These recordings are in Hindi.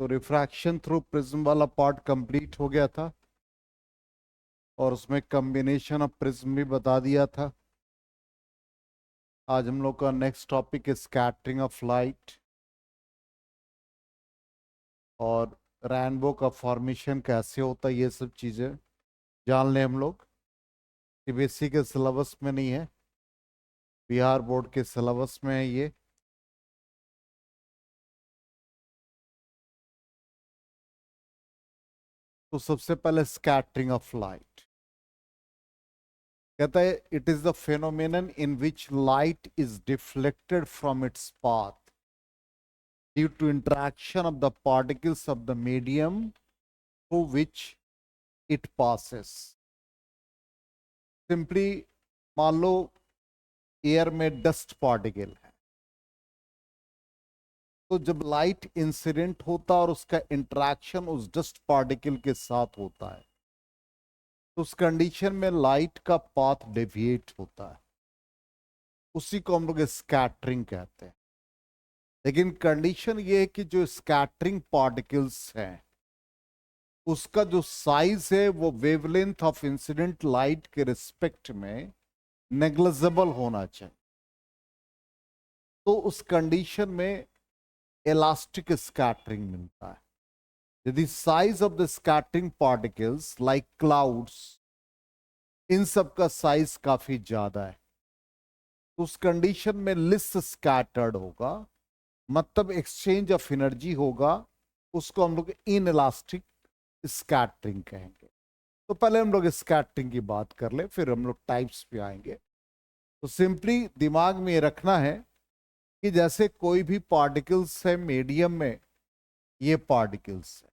तो रिफ्रैक्शन थ्रू प्रिज्म वाला पार्ट कंप्लीट हो गया था और उसमें कॉम्बिनेशन ऑफ प्रिज्म भी बता दिया था। आज हम लोग का नेक्स्ट टॉपिक है स्कैटरिंग ऑफ लाइट और रेनबो का फॉर्मेशन कैसे होता है, ये सब चीज़ें जान लें हम लोग। सीबीएसई के सिलेबस में नहीं है, बिहार बोर्ड के सिलेबस में है ये। तो सबसे पहले स्कैटरिंग ऑफ लाइट कहता है it is the phenomenon in which light is deflected from its path due to interaction of the particles of the medium through which it passes. Simply मान लो एयर में डस्ट पार्टिकल है, तो जब लाइट इंसिडेंट होता है और उसका इंटरेक्शन उस डस्ट पार्टिकल के साथ होता है तो उस कंडीशन में लाइट का पाथ डेविएट होता है, उसी को हम लोग स्कैटरिंग कहते हैं। लेकिन कंडीशन ये है कि जो स्कैटरिंग पार्टिकल्स हैं उसका जो साइज है वो वेवलेंथ ऑफ इंसिडेंट लाइट के रिस्पेक्ट में नेग्लिजिबल होना चाहिए। तो उस कंडीशन में इलास्टिक स्कैटरिंग मिलता है। यदि size of the scattering particles like clouds, इन सब का साइज काफी ज्यादा है तो उस कंडीशन में लिस्ट स्कैटर्ड होगा, मतलब एक्सचेंज ऑफ एनर्जी होगा, उसको हम लोग इन इलास्टिक स्कैटरिंग कहेंगे। तो पहले हम लोग स्कैटरिंग की बात कर ले, फिर हम लोग टाइप्स पे आएंगे। तो सिंपली दिमाग में ये रखना है कि जैसे कोई भी पार्टिकल्स है मीडियम में, ये पार्टिकल्स है।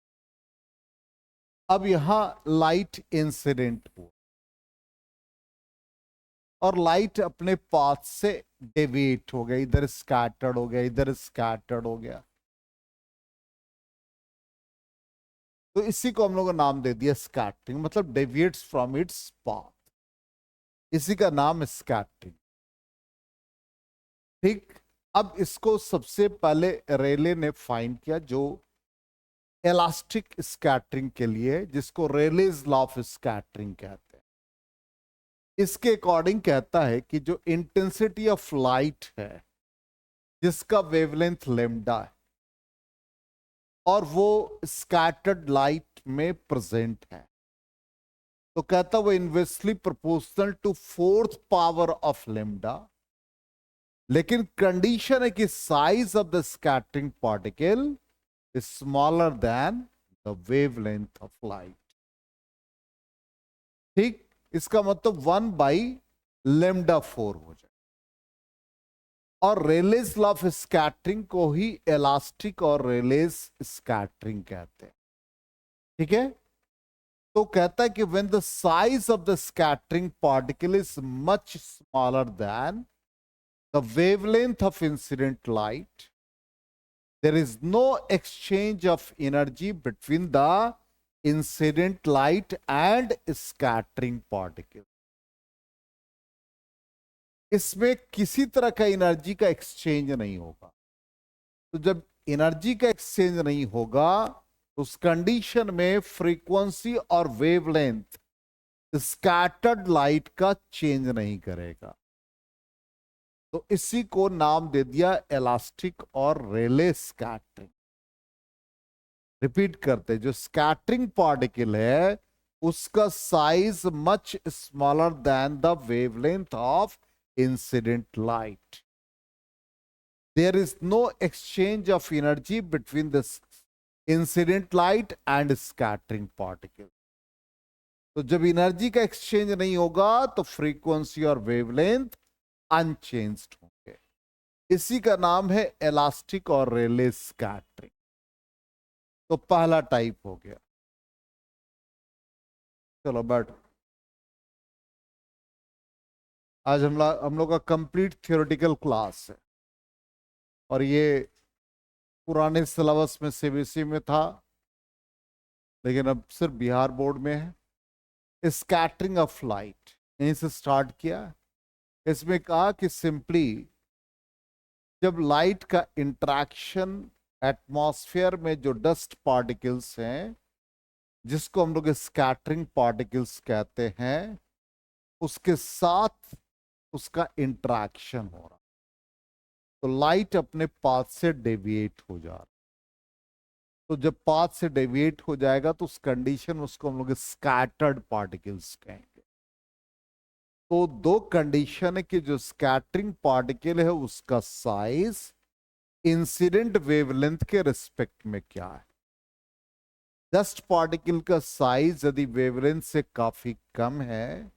अब यहां लाइट इंसिडेंट हुआ और लाइट अपने पाथ से डेविएट हो गया, इधर स्कैटर्ड हो गया, इधर स्कैटर्ड हो गया, तो इसी को हम लोग नाम दे दिया स्कैटरिंग, मतलब डेविएट्स फ्रॉम इट्स पाथ, इसी का नाम स्कैटरिंग। ठीक, अब इसको सबसे पहले रेले ने फाइंड किया, जो इलास्टिक स्कैटरिंग के लिए, जिसको रेलेज लॉ ऑफ स्कैटरिंग कहते हैं। इसके अकॉर्डिंग कहता है कि जो इंटेंसिटी ऑफ लाइट है जिसका वेवलेंथ लैम्डा है और वो स्कैटर्ड लाइट में प्रेजेंट है, तो कहता वो inversely proportional to fourth power of lambda. लेकिन कंडीशन है कि size of the scattering particle is smaller than the wavelength of light. ठीक, इसका मतलब 1/λ4 हो जाए। और रेलेज लॉ ऑफ स्कैटरिंग को ही इलास्टिक और रेलेज स्कैटरिंग कहते हैं। ठीक है, तो कहता है कि when the size of the scattering particle is much smaller than the wavelength of incident light, there is no exchange of energy between the incident light and scattering particle. इसमें किसी तरह का एनर्जी का एक्सचेंज नहीं होगा। तो जब एनर्जी का एक्सचेंज नहीं होगा तो उस कंडीशन में फ्रीक्वेंसी और वेवलेंथ स्कैटर्ड लाइट का चेंज नहीं करेगा। तो इसी को नाम दे दिया इलास्टिक और रेले स्कैटरिंग। रिपीट करते, जो स्कैटरिंग पार्टिकल है उसका size much smaller than the wavelength of incident light. There is no exchange of energy between the incident light and scattering particle. तो जब एनर्जी का एक्सचेंज नहीं होगा तो फ्रीक्वेंसी और वेवलेंथ अनचेंज्ड होंगे। इसी का नाम है इलास्टिक और रेले स्कैटरिंग। तो पहला टाइप हो गया। चलो बैठ, आज हम लोग का कंप्लीट थियोरेटिकल क्लास है और ये पुराने सिलेबस में सीबीएसई में था, लेकिन अब सिर्फ बिहार बोर्ड में है। स्कैटरिंग ऑफ लाइट यहीं से स्टार्ट किया। इसमें कहा कि सिंपली जब लाइट का इंटरेक्शन एटमॉस्फेयर में जो डस्ट पार्टिकल्स हैं, जिसको हम लोग स्कैटरिंग पार्टिकल्स कहते हैं, उसके साथ उसका इंटरेक्शन हो रहा, तो लाइट अपने पाथ से डेविएट हो जा रहा। तो जब पाथ से डेविएट हो जाएगा तो उस कंडीशन में उसको हम लोग स्कैटर्ड पार्टिकल्स कहेंगे। तो दो कंडीशन है कि जो स्कैटरिंग पार्टिकल है उसका साइज इंसिडेंट वेवलेंथ के रिस्पेक्ट में क्या है। डस्ट पार्टिकल का साइज यदि वेवलेंथ से काफी कम है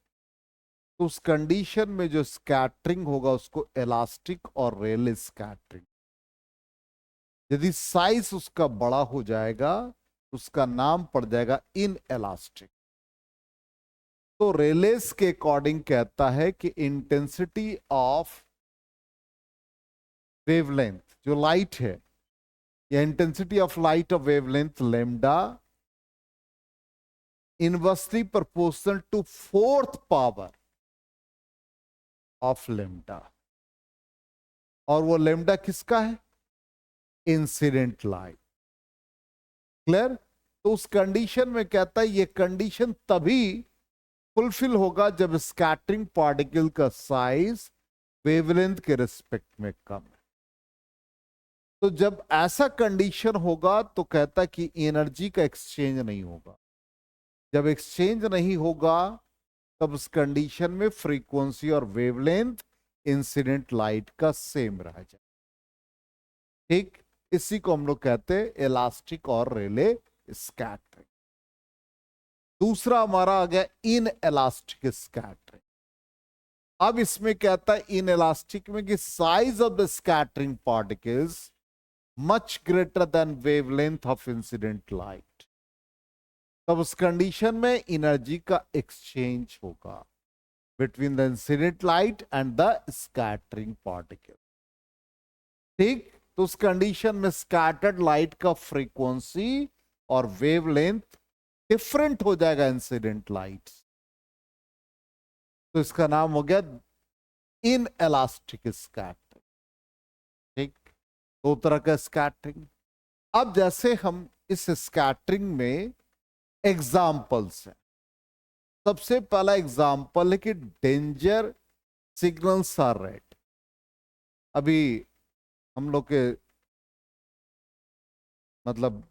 तो उस कंडीशन में जो स्कैटरिंग होगा उसको इलास्टिक और रेले स्कैटरिंग। यदि साइज उसका बड़ा हो जाएगा उसका नाम पड़ जाएगा इन इलास्टिक। तो रेलेस के अकॉर्डिंग कहता है कि इंटेंसिटी ऑफ वेवलेंथ जो लाइट है, या intensity of light of wavelength lambda inversely proportional to fourth power of lambda. और वो लैम्डा किसका है? Incident light. क्लियर? तो उस कंडीशन में कहता है ये कंडीशन तभी फुलफिल होगा जब स्कैटरिंग पार्टिकल का साइज वेवलेंथ के रिस्पेक्ट में कम है। तो जब ऐसा कंडीशन होगा तो कहता है कि एनर्जी का एक्सचेंज नहीं होगा। जब एक्सचेंज नहीं होगा तब उस कंडीशन में फ्रीक्वेंसी और वेवलेंथ इंसिडेंट लाइट का सेम रह जाए। ठीक, इसी को हम लोग कहते हैं इलास्टिक और रेले स्कैटरिंग। दूसरा हमारा आ गया इन इलास्टिक स्कैटरिंग। अब इसमें कहता है इन इलास्टिक में कि size of the scattering particles much greater than wavelength of incident light. तब उस कंडीशन में एनर्जी का एक्सचेंज होगा between the incident light and the scattering particle. ठीक, तो उस कंडीशन में स्कैटर्ड लाइट का फ्रीक्वेंसी और वेवलेंथ डिफरेंट हो जाएगा इंसिडेंट लाइट। तो इसका नाम हो गया इन इलास्टिक स्कैटरिंग। ठीक, दो तरह का स्कैटरिंग। अब जैसे हम इस स्कैटरिंग में एग्जाम्पल्स हैं। सबसे पहला एग्जाम्पल है कि डेंजर सिग्नल्स आर रेड। अभी हम लोग के मतलब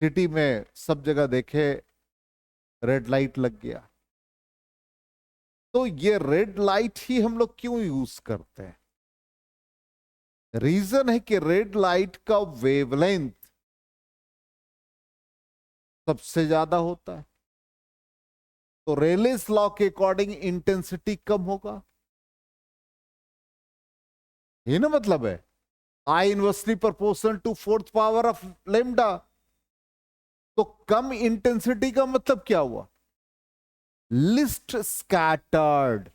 सिटी में सब जगह देखे रेड लाइट लग गया। तो ये रेड लाइट ही हम लोग क्यों यूज करते हैं? रीजन है कि रेड लाइट का वेवलेंथ सबसे ज्यादा होता है, तो रेलेस लॉ के अकॉर्डिंग इंटेंसिटी कम होगा। ये ना मतलब है I inversely proportional to fourth power of lambda. तो कम इंटेंसिटी का मतलब क्या हुआ? Least scattered.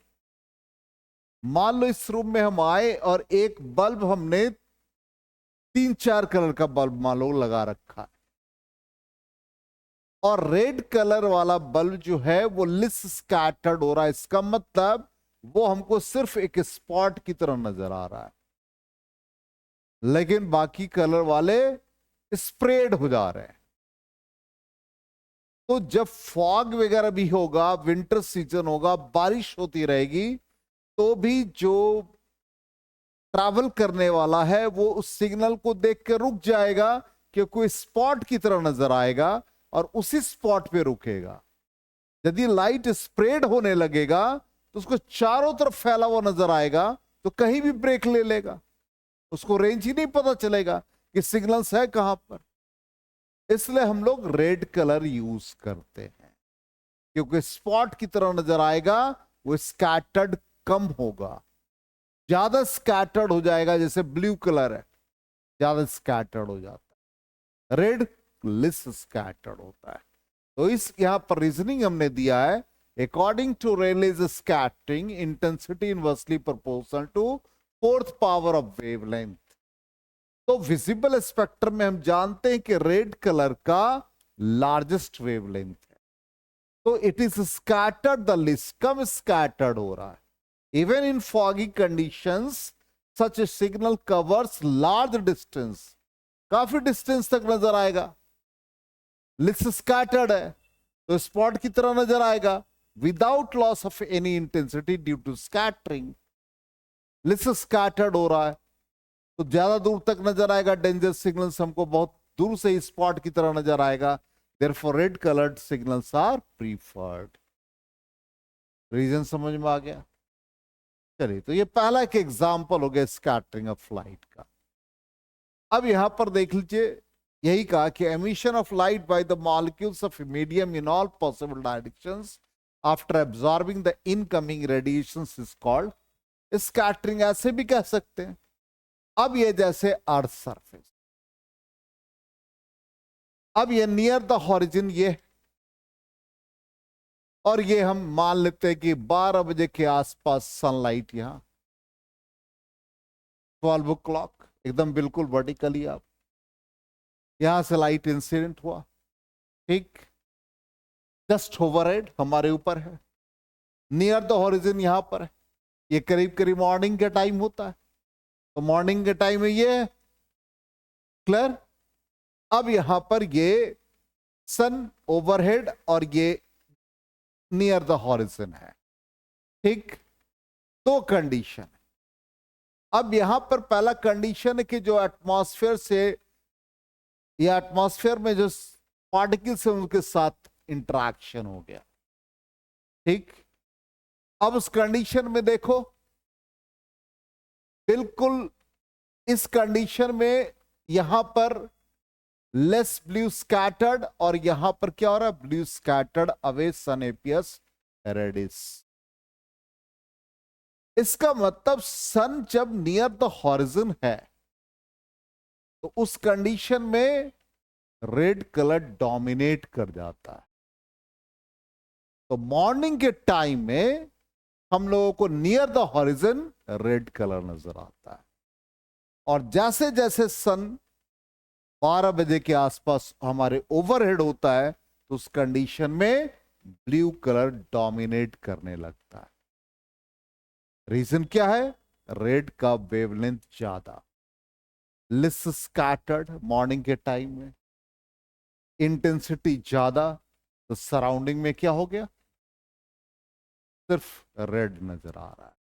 मान लो इस रूम में हम आए और एक बल्ब हमने 3-4 कलर का बल्ब मान लो लगा रखा है, और रेड कलर वाला बल्ब जो है वो लिस्ट स्कैटर्ड हो रहा है। इसका मतलब वो हमको सिर्फ एक स्पॉट की तरह नजर आ रहा है, लेकिन बाकी कलर वाले स्प्रेड हो जा रहे हैं। तो जब फॉग वगैरह भी होगा, विंटर सीजन होगा, बारिश होती रहेगी, तो भी जो ट्रैवल करने वाला है वो उस सिग्नल को देख के रुक जाएगा कि कोई स्पॉट की तरह नजर आएगा और उसी स्पॉट पे रुकेगा। यदि लाइट स्प्रेड होने लगेगा तो उसको चारों तरफ फैला हुआ नजर आएगा, तो कहीं भी ब्रेक ले लेगा, उसको रेंज ही नहीं पता चलेगा कि सिग्नल्स है कहां पर। इसलिए हम लोग रेड कलर यूज करते हैं, क्योंकि स्पॉट की तरह नजर आएगा, वो स्कैटर्ड कम होगा। ज्यादा स्कैटर्ड हो जाएगा, जैसे ब्लू कलर है ज्यादा स्कैटर्ड हो जाता है, रेड लिस्ट स्कैटर्ड होता है। तो इस यहां पर रीजनिंग हमने दिया है, according to Rayleigh's scattering intensity inversely proportional to fourth power of wavelength. तो विजिबल स्पेक्ट्रम में हम जानते हैं कि रेड कलर का लार्जेस्ट वेवलेंथ है, तो it is scattered the least, कम स्कैटर्ड हो रहा है। Even in foggy conditions such a signal covers large distance काफी डिस्टेंस तक नजर आएगा। लिस्ट स्कैटर्ड है तो स्पॉट की तरह नजर आएगा without loss of any intensity due to scattering. Least scattered हो रहा है तो ज्यादा दूर तक नजर आएगा। डेंजर सिग्नल्स हमको बहुत दूर से स्पॉट की तरह नजर आएगा। Therefore red coloured signals are preferred. Reason समझ में आ गया? चलिए, तो ये पहला एक एग्जांपल हो गया स्कैटरिंग ऑफ लाइट का। अब यहां पर देख लीजिए, यही कहा कि emission of light by the molecules of medium in all possible directions after absorbing the incoming radiations is called scattering. ऐसे भी कह सकते हैं। अब ये जैसे अर्थ सरफेस, अब ये नियर द हॉरिजन ये, और ये हम मान लेते हैं कि 12 बजे के आसपास सनलाइट यहां 12 o'clock एकदम बिल्कुल वर्टिकली आप यहां से लाइट इंसिडेंट हुआ, ठीक, जस्ट ओवरहेड हमारे ऊपर है, नियर द हॉरिजन यहां पर है। ये करीब करीब मॉर्निंग के टाइम होता है, तो मॉर्निंग के टाइम में ये क्लियर। अब यहां पर ये सन ओवरहेड और ये नियर द हॉरिजन है, ठीक। दो कंडीशन है। अब यहां पर पहला कंडीशन है कि जो एटमॉस्फेयर से या एटमॉस्फेयर में जो पार्टिकल्स है उनके साथ इंटरेक्शन हो गया, ठीक। अब उस कंडीशन में देखो, बिल्कुल इस कंडीशन में यहां पर लेस ब्लू स्कैटर्ड और यहां पर क्या हो रहा है, ब्लू स्कैटर्ड अवे सन एपियर्स रेडिस। इसका मतलब सन जब नियर द हॉरिजन है तो उस कंडीशन में रेड कलर डोमिनेट कर जाता है। तो मॉर्निंग के टाइम में हम लोगों को near the horizon red colour नजर आता है, और जैसे जैसे सन 12 बजे के आसपास हमारे ओवरहेड होता है तो उस कंडीशन में ब्लू कलर डोमिनेट करने लगता है। रीजन क्या है? रेड का वेवलेंथ ज्यादा, लिस्ट स्कैटर्ड मॉर्निंग के टाइम में, इंटेंसिटी ज्यादा, तो सराउंडिंग में क्या हो गया, सिर्फ रेड नजर आ रहा है।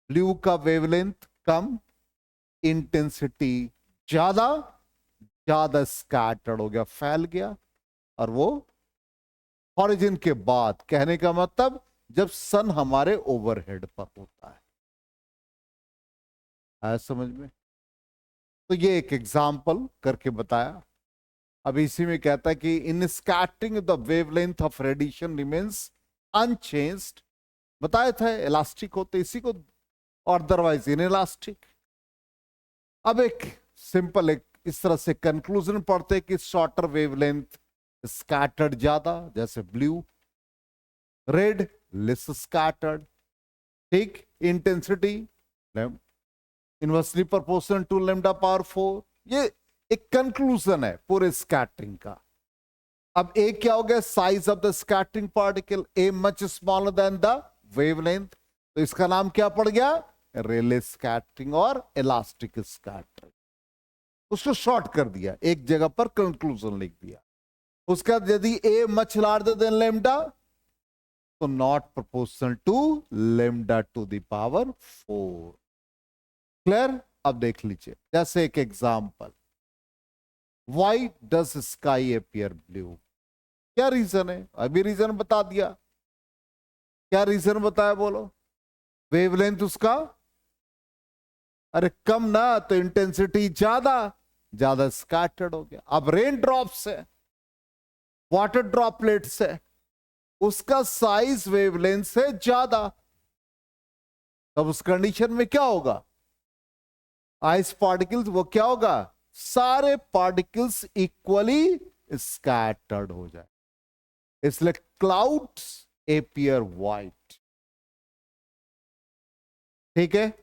ब्लू का वेवलेंथ कम, इंटेंसिटी ज्यादा, ज्यादा स्कैटर्ड हो गया, फैल गया, और वो हॉरिजन के बाद, कहने का मतलब जब सन हमारे ओवरहेड पर होता है। आया समझ में? तो ये एक एग्जाम्पल करके बताया। अब इसी में कहता है कि in scattering the wavelength of radiation remains unchanged. बताया था इलास्टिक होते इसी को, और अदरवाइज इनइलास्टिक। अब एक सिंपल एक इस तरह से कंक्लूजन पढ़ते कि शॉर्टर वेवलेंथ स्कैटर्ड ज्यादा, जैसे ब्लू, रेड लेस स्कैटर्ड, ठीक, intensity inversely proportional to lambda power 4। ये एक कंक्लूजन है पूरे स्कैटरिंग का। अब ए क्या हो गया, size of the scattering particle, a much smaller than the wavelength, तो इसका नाम क्या पड़ गया, रेले स्कैटरिंग और इलास्टिक स्कैटरिंग। उसको शॉर्ट कर दिया, एक जगह पर कंक्लूजन लिख दिया। उसका यदि a much larger than lambda तो not proportional to lambda to the power 4। Clear? अब देख लीजिए, जैसे एक example, why does sky appear blue. क्या रीजन है? अभी रीजन बता दिया। क्या रीजन बताया बोलो? वेवलेंथ उसका अरे कम ना, तो इंटेंसिटी ज्यादा, ज्यादा स्कैटर्ड हो गया। अब रेन ड्रॉप्स है, वाटर ड्रॉपलेट्स है, उसका साइज वेवलेंथ से ज्यादा, तब उस कंडीशन में क्या होगा, आइस पार्टिकल्स वो क्या होगा, सारे पार्टिकल्स इक्वली स्कैटर्ड हो जाए, इसलिए क्लाउड्स एपियर व्हाइट। ठीक है,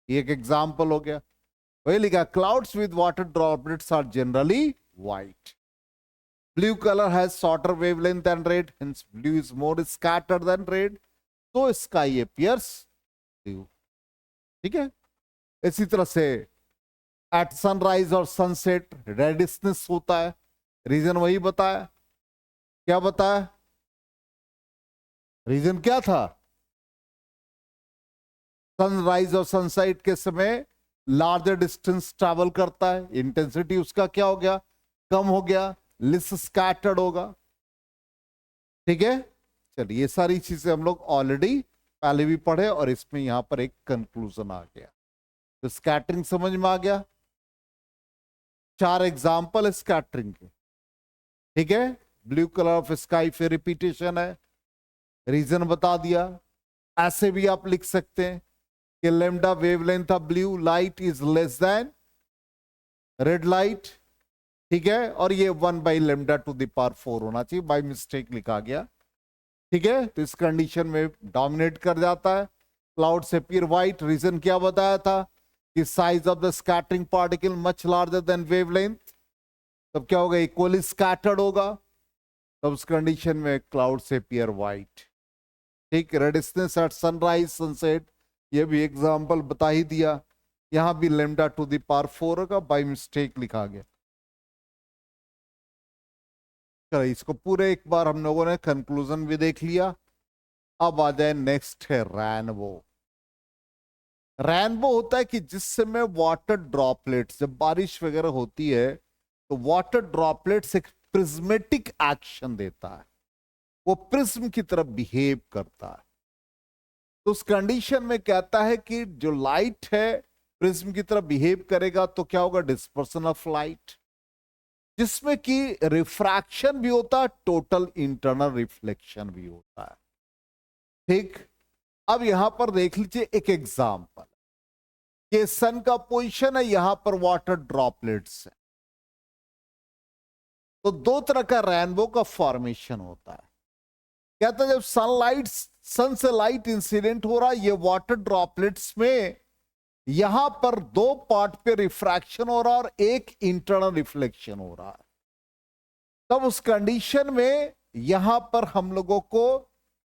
एक एग्जांपल हो गया। वही लिखा, clouds with water droplets are generally white. Blue color has shorter wavelength than red, hence blue is more scattered than red, so sky appears blue. ठीक है, इसी तरह से एट सनराइज और सनसेट रेडिशनेस होता है। रीजन वही बताया। क्या बताया? रीजन क्या था? सनराइज और सनसेट के समय लार्जर डिस्टेंस ट्रैवल करता है, इंटेंसिटी उसका क्या हो गया? कम हो गया, लिस स्कैटर्ड होगा। ठीक है, चलिए ये सारी चीजें हम लोग ऑलरेडी पहले भी पढ़े और इसमें यहां पर एक कंक्लूजन आ गया। तो स्कैटरिंग समझ में आ गया। 4 एग्जाम्पल है स्कैटरिंग के। ठीक है, ब्लू कलर ऑफ स्काई फिर रिपीटेशन है, रीजन बता दिया। ऐसे भी आप लिख सकते हैं कि lambda wavelength of blue light is less than red light. ठीक है, और ये 1/λ⁴ होना चाहिए, बाय मिस्टेक लिखा गया। ठीक है, तो इस कंडीशन में डोमिनेट कर जाता है, क्लाउड से अपीयर व्हाइट। रीजन क्या बताया था कि size of the scattering particle much larger then wavelength, तब क्या होगा? इक्वली स्कैटर्ड होगा, तब उस कंडीशन में क्लाउड से अपीयर व्हाइट। ठीक, रेडिशनेस एट सनराइज सनसेट, ये भी एग्जांपल बता ही दिया। यहां भी λ⁴ होगा, बाय मिस्टेक लिखा गया। चलो इसको पूरे एक बार हम लोगों ने कंक्लूजन भी देख लिया। अब आ जाए नेक्स्ट है रेनबो। रेनबो होता है कि जिस समय वाटर ड्रॉपलेट्स, जब बारिश वगैरह होती है तो वाटर ड्रॉपलेट्स एक प्रिज्मेटिक एक्शन देता है, वो प्रिज्म की तरफ बिहेव करता है। तो उस कंडीशन में कहता है कि जो लाइट है प्रिज्म की तरफ बिहेव करेगा तो क्या होगा? डिस्पर्सन ऑफ लाइट, जिसमें कि रिफ्रैक्शन भी होता है, टोटल इंटरनल रिफ्लेक्शन भी होता है। ठीक, अब यहां पर देख लीजिए एक एग्जांपल कि सन का पोजीशन है, यहां पर वाटर ड्रॉपलेट्स है, तो 2 तरह का रेनबो का फॉर्मेशन होता है। कहता है जब सनलाइट, सन से लाइट इंसिडेंट हो रहा है, ये वाटर ड्रॉपलेट्स में यहां पर 2 पार्ट पे रिफ्रैक्शन हो रहा है और एक इंटरनल रिफ्लेक्शन हो रहा है, तब उस कंडीशन में यहां पर हम लोगों को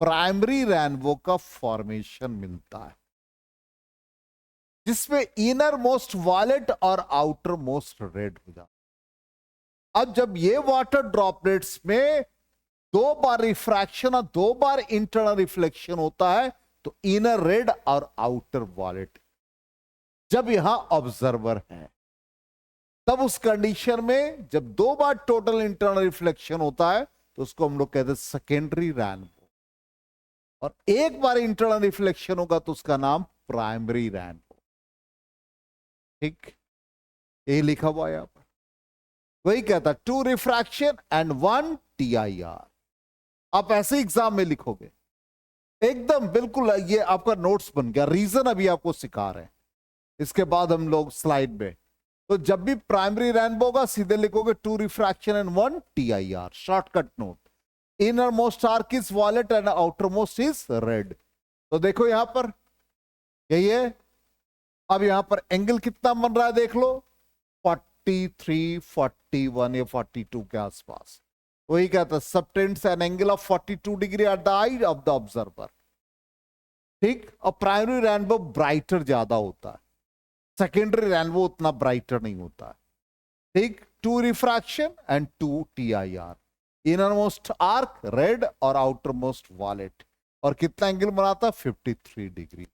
प्राइमरी रेनबो का फॉर्मेशन मिलता है, जिसमें इनर मोस्ट वायलेट और आउटर मोस्ट रेड हो जाता है। अब जब ये वाटर ड्रॉपलेट्स में 2 बार रिफ्रैक्शन और 2 बार इंटरनल रिफ्लेक्शन होता है, तो इनर रेड और आउटर वायलेट जब यहां ऑब्जर्वर है, तब उस कंडीशन में जब 2 बार टोटल इंटरनल रिफ्लेक्शन होता है तो उसको हम लोग कहते हैं सेकेंडरी रेनबो, और एक बार इंटरनल रिफ्लेक्शन होगा तो उसका नाम प्राइमरी रेनबो। ठीक, ये लिखा हुआ है यहां पर, वही कहता 2 रिफ्रैक्शन एंड 1 TIR। आप ऐसे एग्जाम में लिखोगे एकदम बिल्कुल, ये आपका नोट्स बन गया। रीजन अभी आपको सिखा रहे हैं, इसके बाद हम लोग स्लाइड में। तो जब भी प्राइमरी रेनबो होगा सीधे लिखोगे 2 refraction and 1 TIR, shortcut note. Innermost arc is violet and outermost is red. तो देखो यहां पर यही है। अब यहां पर एंगल कितना बन रहा है देख लो, 43, 41 या 42 के आसपास। वही कहता है subtends an angle of 42 degree at the I of the observer. ठीक, और प्राइमरी रेनबो ब्राइटर ज्यादा होता है, सेकेंडरी रेनबो उतना ब्राइटर नहीं होता है। ठीक, 2 refraction and 2 TIR, inner most arc red और आउटर मोस्ट वॉयलेट, और कितना एंगल बनाता है? 53 डिग्री।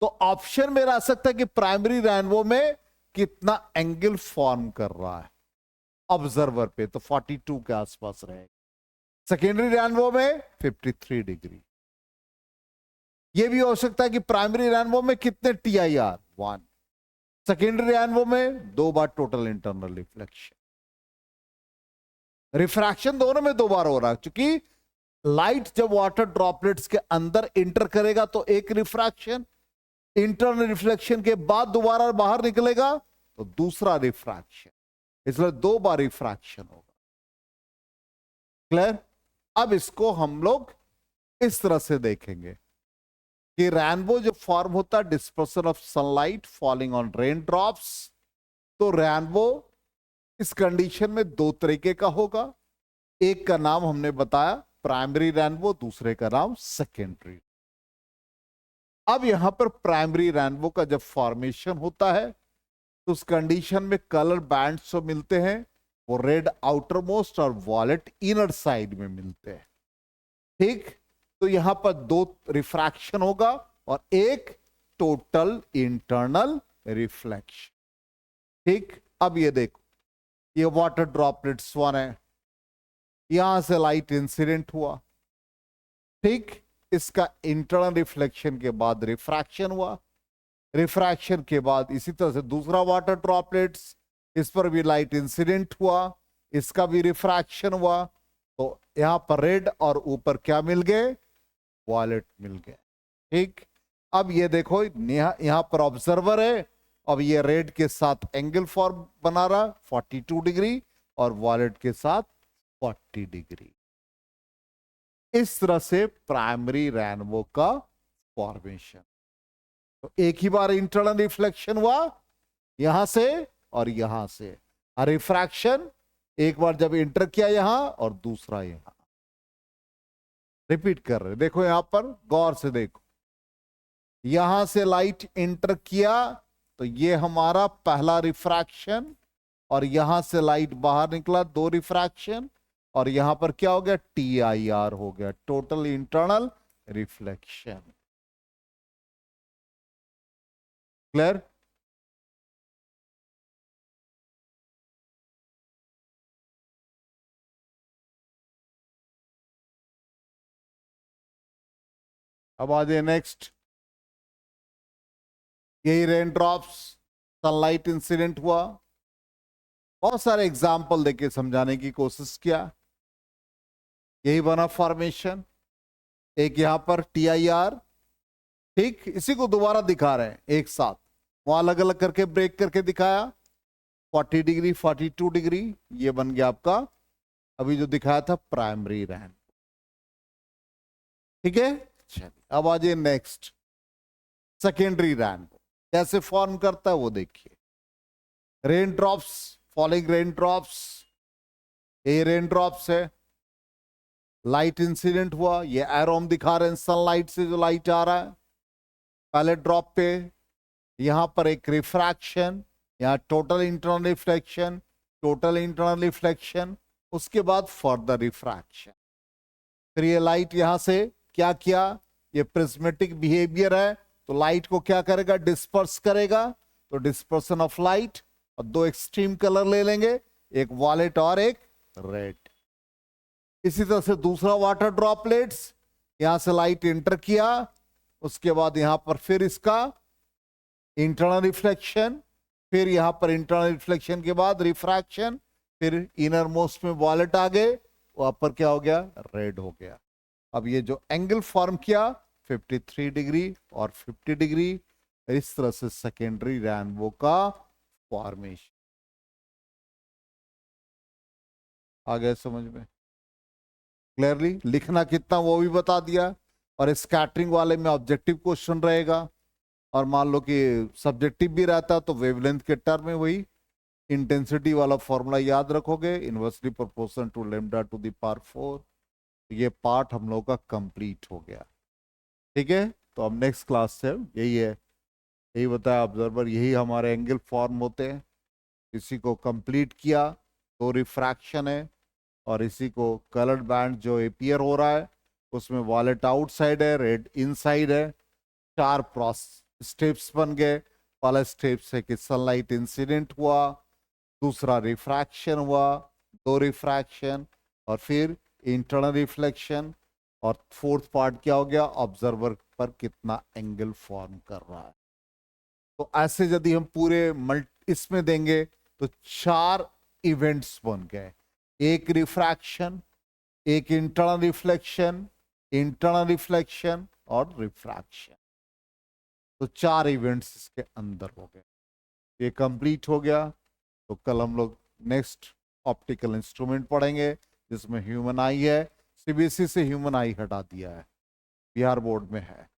तो ऑप्शन में रह सकता है कि प्राइमरी रेनबो में कितना एंगल फॉर्म कर रहा है ऑब्जर्वर पे, तो 42 के आसपास रहेगा। सेकेंडरी रेनबो में 53 डिग्री। यह भी हो सकता है कि प्राइमरी रेनबो में कितने TIR? 1। सेकेंडरी रेनबो में 2 बार टोटल इंटरनल रिफ्लेक्शन। रिफ्रैक्शन दोनों में 2 बार हो रहा है, क्योंकि लाइट जब वाटर ड्रॉपलेट्स के अंदर इंटर करेगा तो एक रिफ्रैक्शन, इंटरनल रिफ्लेक्शन के बाद दोबारा बाहर निकलेगा तो दूसरा रिफ्रैक्शन, इसलिए 2 बार रिफ्रैक्शन होगा। क्लियर? अब इसको हम लोग इस तरह से देखेंगे कि रेनबो जो फॉर्म होता है dispersion of sunlight falling on rain drops, तो रेनबो इस कंडीशन में 2 तरीके का होगा। एक का नाम हमने बताया प्राइमरी रेनबो, दूसरे का नाम सेकेंडरी। अब यहां पर प्राइमरी रेनबो का जब फॉर्मेशन होता है तो उस कंडीशन में कलर बैंड्स जो मिलते हैं वो रेड आउटर मोस्ट और वॉलेट इनर साइड में मिलते हैं। ठीक, तो यहां पर दो रिफ्रैक्शन होगा और एक टोटल इंटरनल रिफ्लेक्शन। ठीक, अब ये देखो, ये वाटर ड्रॉपलेट्स 1 है, यहां से लाइट इंसिडेंट हुआ। ठीक, इसका इंटरनल रिफ्लेक्शन के बाद रिफ्रैक्शन हुआ, रिफ्रैक्शन के बाद इसी तरह से दूसरा वाटर ड्रॉपलेट्स, इस पर भी लाइट इंसिडेंट हुआ, इसका भी रिफ्रैक्शन हुआ। तो यहां पर रेड और ऊपर क्या मिल गए, वॉलेट मिल गए। ठीक, अब ये देखो यहां पर ऑब्जर्वर है, अब ये रेड के साथ एंगल फॉर्म बना रहा 42 डिग्री और वॉलेट के साथ 40 डिग्री। इस तरह से प्राइमरी रेनबो का फॉर्मेशन। तो एक ही बार इंटरनल रिफ्लेक्शन हुआ यहां से और यहां से, और रिफ्रैक्शन एक बार जब इंटर किया यहां और दूसरा यहां। रिपीट कर रहे, देखो यहां पर गौर से देखो, यहां से लाइट इंटर किया तो ये हमारा पहला रिफ्रैक्शन, और यहां से लाइट बाहर निकला, दो रिफ्रैक्शन, और यहां पर क्या हो गया, TIR हो गया, टोटल इंटरनल रिफ्लेक्शन। क्लियर? अब आ जाए नेक्स्ट, यही रेन ड्रॉप्स, सनलाइट इंसिडेंट हुआ, बहुत सारे एग्जाम्पल देके समझाने की कोशिश किया। यही बना फॉर्मेशन, एक यहां पर TIR। ठीक, इसी को दोबारा दिखा रहे हैं एक साथ, वो अलग अलग करके ब्रेक करके दिखाया, 40 डिग्री 42 डिग्री, ये बन गया आपका अभी जो दिखाया था प्राइमरी रैन। ठीक है, चलिए अब आ जाइए नेक्स्ट, सेकेंडरी रैन कैसे फॉर्म करता है वो देखिए। Rain drops, falling rain drops, ये रेन ड्रॉप्स है, लाइट इंसिडेंट हुआ, ये एरो हम दिखा रहे हैं, सनलाइट से जो लाइट आ रहा है पहले ड्रॉप पे, यहां पर एक रिफ्रैक्शन, यहां total internal reflection, total internal reflection, उसके बाद फर्दर रिफ्रैक्शन। फिर ये लाइट यहां से क्या किया, ये प्रिज्मेटिक बिहेवियर है, तो लाइट को क्या करेगा, डिस्पर्स करेगा, तो डिस्पर्सन ऑफ लाइट, और दो एक्सट्रीम कलर ले लेंगे, एक वॉलेट और एक रेड। इसी तरह से दूसरा वाटर ड्रॉपलेट्स, यहां से लाइट इंटर किया, उसके बाद यहां पर फिर इसका इंटरनल रिफ्लेक्शन, फिर यहां पर इंटरनल रिफ्लेक्शन के बाद रिफ्रैक्शन, फिर इनर मोस्ट में वॉलेट आ गए, वहां पर क्या हो गया, रेड हो गया। अब ये जो एंगल फॉर्म किया 53 डिग्री और 50 डिग्री, इस तरह से सेकेंडरी रेनबो का फॉर्मेशन। आ गया समझ में? क्लियरली लिखना कितना वो भी बता दिया, और स्कैटरिंग वाले में ऑब्जेक्टिव क्वेश्चन रहेगा, और मान लो कि सब्जेक्टिव भी रहता तो वेवलेंथ के टर्म में वही इंटेंसिटी वाला फॉर्मूला याद रखोगे, inversely proportional to lambda to the power 4। ये पार्ट हम लोग का कंप्लीट हो गया। ठीक है, तो अब नेक्स्ट क्लास से यही है, यही बताया ऑब्जर्वर, यही हमारे एंगल फॉर्म होते हैं। इसी को कंप्लीट किया, तो रिफ्रैक्शन है, और इसी को कलर्ड बैंड जो अपीयर हो रहा है उसमें वॉलेट आउटसाइड है, रेड इनसाइड है। चार स्टेप्स बन गए। पहला स्टेप्स है कि सनलाइट इंसिडेंट हुआ, दूसरा रिफ्रैक्शन हुआ, दो रिफ्रैक्शन, और फिर इंटरनल रिफ्लेक्शन, और फोर्थ पार्ट क्या हो गया, ऑब्जर्वर पर कितना एंगल फॉर्म कर रहा है। तो ऐसे यदि हम पूरे इसमें देंगे तो चार इवेंट्स बन गए, एक रिफ्रैक्शन, एक इंटरनल रिफ्लेक्शन और रिफ्रैक्शन। तो चार इवेंट्स इसके अंदर हो गए। ये कंप्लीट हो गया, तो कल हम लोग नेक्स्ट ऑप्टिकल इंस्ट्रूमेंट पढ़ेंगे जिसमें ह्यूमन आई है। CBSE से ह्यूमन आई हटा दिया है, बिहार बोर्ड में है।